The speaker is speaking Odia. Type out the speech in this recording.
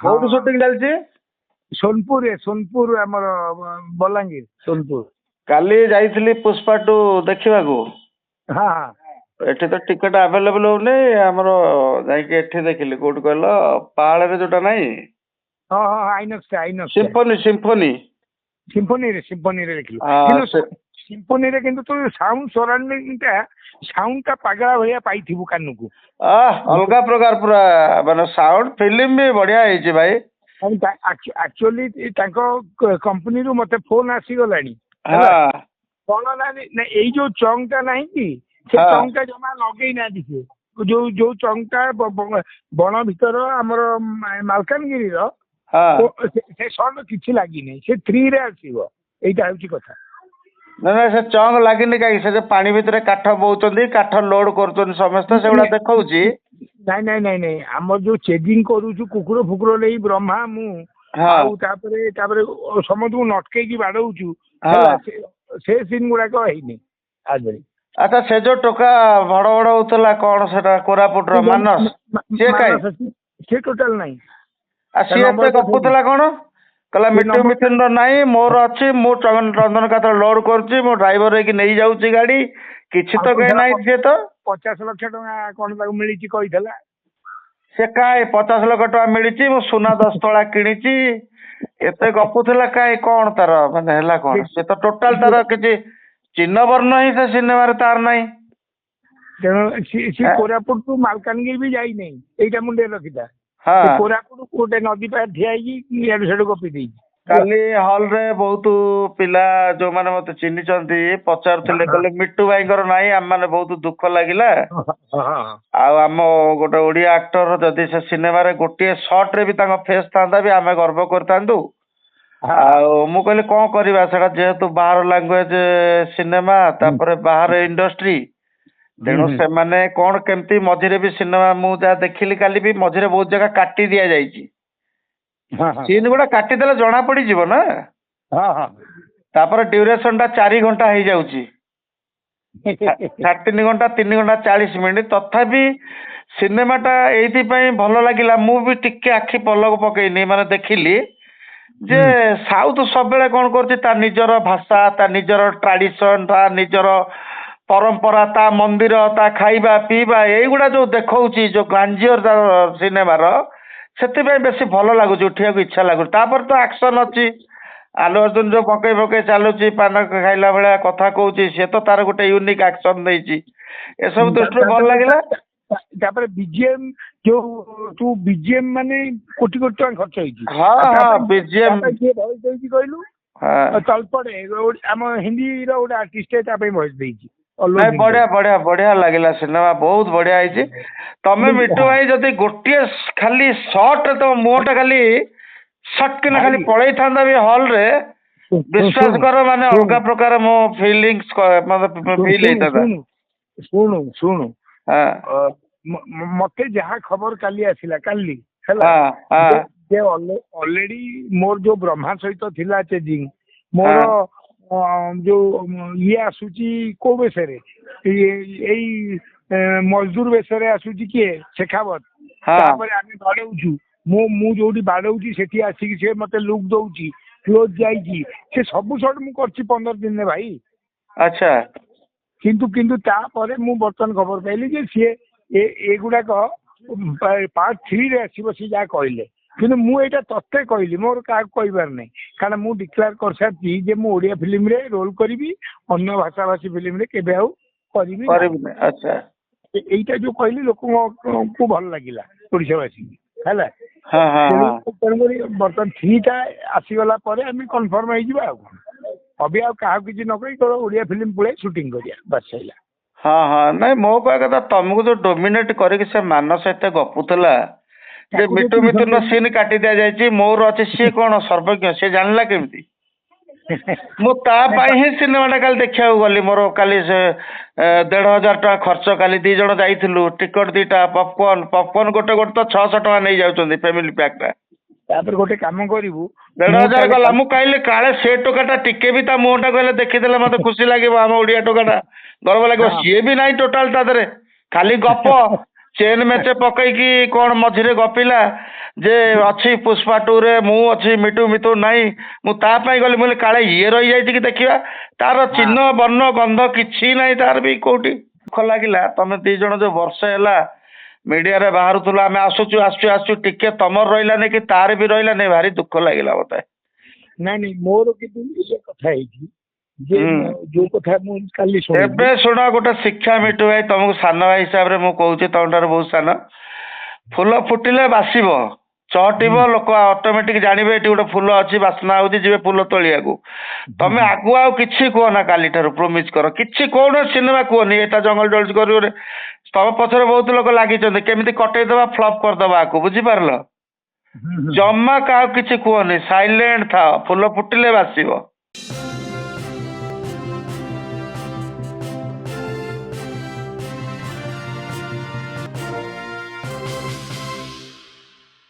କୋଉଠି ସୁଟିଂ ଚାଲିଛି? ସୋନପୁର ଆମର ବଲାଙ୍ଗୀର ସୋନପୁର। କାଲି ଯାଇଥିଲି ପୁଷ୍ପା 2 ଦେଖିବାକୁ। ହଁ ହଁ ଏଠି ତ ଟିକେଟ ଆଭେଲେବଲ ହଉନି, ଆମର ଯାଇକି ଏଠି ଦେଖିଲି, କୋଉଠି କହିଲ, ପାହାଳରେ ଯୋଉଟା ନାହିଁ, ହଁ ହଁ ଆଇନକ୍ସ ସିମ୍ଫୋନି। ସିମ୍ଫୋନିରେ ଦେଖିଲୁ। କିନ୍ତୁ ସିମ୍ଫୋନିରେ କିନ୍ତୁ ତୁ ସାଉଣ୍ଡ ସରାଉଣ୍ଡିଂ ଟା ପାଗଳା ଭଳିଆ ପାଇଥିବୁ କାନକୁ। ଅଲଗା ପ୍ରକାର ପୁରା, ମାନେ ସାଉଣ୍ଡ ଫିଲ୍ମ ବି ବଢିଆ ହେଇଛି ଭାଇ। ଆକ୍ଚୁଆଲି ତାଙ୍କ କମ୍ପାନୀରୁ ମତେ ଫୋନ ଆସିଗଲାଣି ହେଲା, କଣ ନା ଏଇ ଯୋଉ ଚଙ୍ଗ ଟା ନାହିଁ କି, ସେ ଚଙ୍ଗ ଟା ଜମା ଲଗେଇ ନାହାନ୍ତି ସିଏ। ଯୋଉ ଚଙ୍ଗ ଟା ବଣ ଭିତର ଆମର ମାଲକାନଗିରିର, ସେ ସର୍ଟ କିଛି ଲାଗିନି, ସେ 3 ରେ ଆସିବ। ଏଇଟା ହଉଛି କଥା। ନା ସେ ଚଙ୍ଗ ଲାଗିନି କାହିଁକି? ସେ ଯୋଉ ପାଣି ଭିତରେ କାଠ ବୋଉଛନ୍ତି, କାଠ ଲୋଡ କରୁଛନ୍ତି ସମସ୍ତେ, ସେଗୁଡା ଦେଖଉଛି। ନାଇଁ ଆମର ଯୋଉ ଚେଜିଂ କରୁଛୁ କୁକୁର ଫୁକୁର ନେଇ ବ୍ରହ୍ମା ମୁଁ ଆଉ ତାପରେ ସମସ୍ତଙ୍କୁ ନଟକେଇକି ବାଡଉଛୁ ହେଲା, ସେ ସିନ୍ ଗୁଡାକ ହେଇନି ଆଜି। ଆଚ୍ଛା, ସେ ଯୋଉ ଟୋକା ଭଡ ହଉଥିଲା, କଣ ସେଟା କୋରାପୁଟର ମାନସ, ସେ ଟୋଟାଲ ନାହିଁ। ସିଏ ଏତେ ଗପୁଥିଲା କଣ? କହିଲା ମିଟୁ ମିଥୁନ ନାହିଁ, ମୋର ଅଛି, ମୁଁ ଚନ୍ଦନକାତ ଲୋଡ କରୁଛି, ମୁଁ ଡ୍ରାଇଭର ହେଇକି ନେଇଯାଉଛି ଗାଡି। କିଛି ତ କାହିଁ ନାହିଁ। ସିଏ ତ 50 ଲକ୍ଷ ଟଙ୍କା କଣ ତାକୁ ମିଳିଛି କହିଥିଲା। ସେ କାହିଁ 50 ଲକ୍ଷ ଟଙ୍କା ମିଳିଛି, ମୁଁ ସୁନା 10 ତୋଳା କିଣିଛି, ଏତେ ଗପୁଥିଲା କାହିଁ? କଣ ତାର ମାନେ ହେଲା କଣ? ସେ ତ ଟୋଟାଲ ତାର କିଛି ଚିହ୍ନ ବର୍ଣ୍ଣ ହିଁ ସେ ସିନେମାରେ ତାର ନାହିଁ। ତେଣୁ ସିଏ କୋରାପୁଟରୁ ମାଲକାନଗିରି ବି ଯାଇନାହିଁ, ଏଇଟା ମୁଣ୍ଡରେ ରଖିଥା। କୋରାପୁଟ ଗୋଟେ ନଦୀ ପାଖରେ ଠିଆ ହେଇକି ଇଆଡୁ ସିଆଡୁ ଗପି ଦେଇଛି। କାଲି ହଲରେ ବହୁତ ପିଲା ଯୋଉମାନେ ମତେ ଚିହ୍ନିଛନ୍ତି ପଚାରୁଥିଲେ, କହିଲେ ମିଟୁ ଭାଇଙ୍କର ନାହିଁ, ଆମମାନେ ବହୁତ ଦୁଃଖ ଲାଗିଲା। ଆଉ ଆମ ଗୋଟେ ଓଡିଆ ଆକ୍ଟର ଯଦି ସେ ସିନେମାରେ ଗୋଟିଏ ସଟ୍ ରେ ବି ତାଙ୍କ ଫେସ୍ ଥାନ୍ତା ବି ଆମେ ଗର୍ବ କରିଥାନ୍ତୁ। ଆଉ ମୁଁ କହିଲି କଣ କରିବା, ସେଟା ଯେହେତୁ ବାହାର ଲାଙ୍ଗୁଏଜ ସିନେମା, ତାପରେ ବାହାର ଇଣ୍ଡଷ୍ଟ୍ରି, ତେଣୁ ସେମାନେ କଣ କେମିତି ମଝିରେ ବି ସିନେମା, ମୁଁ ଯାହା ଦେଖିଲି କାଲି ବି ମଝିରେ ବହୁତ ଜାଗା କାଟି ଦିଆଯାଇଛି। ସିନ୍ ଗୁଡା କାଟିଦେଲେ ଜଣା ପଡିଯିବ ନା। ତାପରେ ଡ୍ୟୁରେସନ ଟା 4 ଘଣ୍ଟା ହେଇଯାଉଛି, 3 ଘଣ୍ଟା 3 ଘଣ୍ଟା 40 ମିନିଟ୍। ତଥାପି ସିନେମାଟା ଏଇଥିପାଇଁ ଭଲ ଲାଗିଲା, ମୁଁ ବି ଟିକେ ଆଖି ପଲକ ପକେଇନି, ମାନେ ଦେଖିଲି ଯେ ସାଉଥ ସବୁବେଳେ କଣ କରୁଛି, ତା ନିଜର ଭାଷା, ତା ନିଜର ଟ୍ରାଡିସନ, ତା ନିଜର ପରମ୍ପରା, ତା ମନ୍ଦିର, ତା ଖାଇବା ପିଇବା, ଏଇଗୁଡା ଯୋଉ ଦେଖଉଛି, ଯୋଉ ଗ୍ରାଣ୍ଡିଅର ସିନେମାର, ସେଥିପାଇଁ ବେଶୀ ଭଲ ଲାଗୁଛି, ଉଠିବାକୁ ଇଚ୍ଛା ଲାଗୁଛି। ତାପରେ ତ ଆକ୍ସନ ଅଛି, ଆଲୁ ଅର୍ଜୁନ ଯୋଉ ପକେଇ ଚାଲୁଛି, ପାନ ଖାଇଲା ଭଳିଆ କଥା କହୁଛି, ସେ ତ ତାର ଗୋଟେ ୟୁନିକ୍ ଆକ୍ସନ ଦେଇଛି। ଏସବୁ ଦୃଷ୍ଟିରୁ ଭଲ ଲାଗିଲା। ତାପରେ ବିଜିଏମ୍ ଯୋଉ ବିଜିଏମ୍ ମାନେ କୋଟି କୋଟି ଟଙ୍କା ଖର୍ଚ୍ଚ ହେଇଛି। ବିଜିଏମ୍ କିଏ ଭଏସ ଦେଇଛି କହିଲୁ? ତଳପଡେ ଆମ ହିନ୍ଦୀର ଗୋଟେ ଆର୍ଟିଷ୍ଟ ତା ପାଇଁ ଭଏସ ଦେଇଛି। ବଢିଆ ଲାଗିଲା, ସିନେମା ବହୁତ ବଢିଆ ହେଇଛି। ତମେ ମିଟୁ ଭାଇ ଯଦି ଗୋଟିଏ ଖାଲି ସଟ୍ ରେ ତମ ମୁହଁ ଟା ଖାଲି ସଟ୍ କିନା ଖାଲି ପଳେଇଥାନ୍ତା ବି ହଲ ରେ, ବିଶ୍ୱାସ କର, ମାନେ ଅଲଗା ପ୍ରକାର ମୋ ଫିଲିଙ୍ଗସ୍ ଫିଲ୍ ହେଇଥାନ୍ତା। ଶୁଣୁ ମତେ ଯାହା ଖବର କାଲି ଆସିଲା, କାଲି ହେଲା, ଅଲରେଡି ମୋର ଯୋଉ ବ୍ରହ୍ମା ସହିତ ଥିଲା ଚେଜିଂ, ମୋର ଯୋଉ ଇଏ ଆସୁଛି କୋଉ ବେଶରେ, ଏଇ ମଜଦୁର ବେଶରେ ଆସୁଛି କିଏ, ଶେଖାବତ। ତାପରେ ଆମେ ବାଡଉଛୁ, ମୁଁ ଯୋଉଠି ବାଡଉଛି ସେଠି ଆସିକି ସେ ମତେ ଲୁକ୍ ଦଉଛି, କ୍ଲୋଜ ଯାଇଛି, ସେ ସବୁ ସଟ୍ ମୁଁ କରିଛି 15 ଦିନରେ ଭାଇ। ଆଚ୍ଛା। କିନ୍ତୁ ତାପରେ ମୁଁ ବର୍ତ୍ତମାନ ଖବର ପାଇଲି ଯେ ସିଏ ଏଗୁଡାକ ପାର୍ଟ 3 ରେ ଆସିବ, ସିଏ ଯାହା କହିଲେ। କିନ୍ତୁ ମୁଁ ଏଇଟା ତତେ କହିଲି, ମୋର କାହାକୁ କହିବାର ନାହିଁ, କାରଣ ମୁଁ ଡିକ୍ଲେୟାର କରିସାରିଛି ଯେ ମୁଁ ଓଡିଆ ଫିଲ୍ମରେ ରୋଲ କରିବି, ଅନ୍ୟ ଭାଷାଭାଷୀ ଫିଲ୍ମରେ କେବେ ଆଉ କରିବି। ଆଚ୍ଛା, ଏଇଟା ଯୋଉ କହିଲି ଲୋକଙ୍କୁ ଭଲ ଲାଗିଲା, ଓଡିଶାବାସୀଙ୍କୁ ହେଲା। ତେଣୁକରି ବର୍ତ୍ତମାନ 3 ଟା ଆସିଗଲା ପରେ ଆମେ କନଫର୍ମ ହେଇଯିବା। ଆଉ କଣ ଅବି ଆଉ କାହାକୁ କିଛି ନ କହି କେବଳ ଓଡିଆ ଫିଲ୍ମ ପଳେଇ ସୁଟିଂ କରିବା, ବାସ୍ ହେଲା। ନାଇଁ ମୋ କହିବା କଥା, ତମକୁ ଯୋଉ ଡୋମିନେଟ କରିକି ସେ ମାନସ ଏତେ ଗପୁଥିଲା ଯେ ମିଟୁ ମିଥୁନ ସିନ୍ କାଟି ଦିଆଯାଇଛି, ମୋର ଅଛି, ସିଏ କଣ ସର୍ବଜ୍ଞ, ସିଏ ଜାଣିଲା କେମିତି? ମୁଁ ତା ପାଇଁ ହିଁ ସିନେମାଟା କାଲି ଦେଖିବାକୁ ଗଲି। ମୋର କାଲି ସେ 1,500 ଟଙ୍କା ଖର୍ଚ୍ଚ, କାଲି 2 ଜଣ ଯାଇଥିଲୁ, ଟିକଟ 2ଟା, ପପକର୍ନ ଗୋଟେ ତ 600 ଟଙ୍କା ନେଇ ଯାଉଛନ୍ତି ଫ୍ୟାମିଲି ପ୍ୟାକ୍ ଟା। ତାପରେ ଗୋଟେ କାମ କରିବୁ, 1,500 ଗଲା। ମୁଁ କହିଲି କାଳେ ସେ ଟୋକାଟା ଟିକେ ବି ତା ମୁହଁଟା କହିଲେ ଦେଖିଦେଲେ ମତେ ଖୁସି ଲାଗିବ, ଆମ ଓଡିଆ ଟୋକାଟା ଗର୍ବ ଲାଗିବ। ସିଏ ବି ନାହିଁ ଟୋଟାଲ ତା ଦେହରେ, ଖାଲି ଗପ, ଚେନ୍ ମେଚେ ପକେଇକି କଣ ମଝିରେ ଗପିଲା ଯେ ଅଛି ପୁଷ୍ପା 2 ରେ ମୁଁ ଅଛି ମିଟୁ ମିତୁ ନାହିଁ ମୁଁ ତା ପାଇଁ ଗଲି ମୁଁ କହିଲି କାଳେ ଇଏ ରହିଯାଇଛି କି ଦେଖିବା ତାର ଚିହ୍ନ ବର୍ଣ୍ଣ ଗନ୍ଧ କିଛି ନାହିଁ ତାର ବି କୋଉଠି ଦୁଃଖ ଲାଗିଲା ତମେ ଦି ଜଣ ଯୋଉ ବର୍ଷେ ହେଲା ମିଡିଆରେ ବାହାରୁଥିଲୁ ଆମେ ଆସୁଛୁ ଟିକେ ତମର ରହିଲାନି କି ତାର ବି ରହିଲାନି ଭାରି ଦୁଃଖ ଲାଗିଲା ମତେ। ନାଇଁ ମୋର କିନ୍ତୁ ଇଏ କଥା ହେଇଛି ଯେ ଯୋଉ କଥା ମୁଁ କାଲି ଶୁଣିଲି ଏବେ ଶୁଣ ଗୋଟେ ଶିକ୍ଷା ମିଟୁ ଭାଇ ତମକୁ ସାନ ଭାଇ ହିସାବରେ ମୁଁ କହୁଛି ତମଠାରୁ ବହୁତ ସାନ ଫୁଲ ଫୁଟିଲେ ବାସିବ ଚହଟିବ ଲୋକ ଅଟୋମେଟିକ ଜାଣିବେ ଏଠି ଗୋଟେ ଫୁଲ ଅଛି ବାସ୍ନା ହଉଛି ଯିବେ ଫୁଲ ତୋଳିବାକୁ ତମେ ଆଗୁଆ ଆଉ କିଛି କୁହ ନା କାଲିଠାରୁ ପ୍ରୋମିସ୍ କର କିଛି କୌଣସି ସିନେମା କୁହନି ଏଟା ଜଙ୍ଗଲ ଜଳୁଛି କରିବ ତମ ପଛରେ ବହୁତ ଲୋକ ଲାଗିଛନ୍ତି କେମିତି କଟେଇଦବା ଫ୍ଲପ୍ କରିଦବା ଆକୁ ବୁଝିପାରିଲ ଜମା କାହାକୁ କିଛି କୁହନି ସାଇଲେଣ୍ଟ ଥାଅ ଫୁଲ ଫୁଟିଲେ ବାସିବ।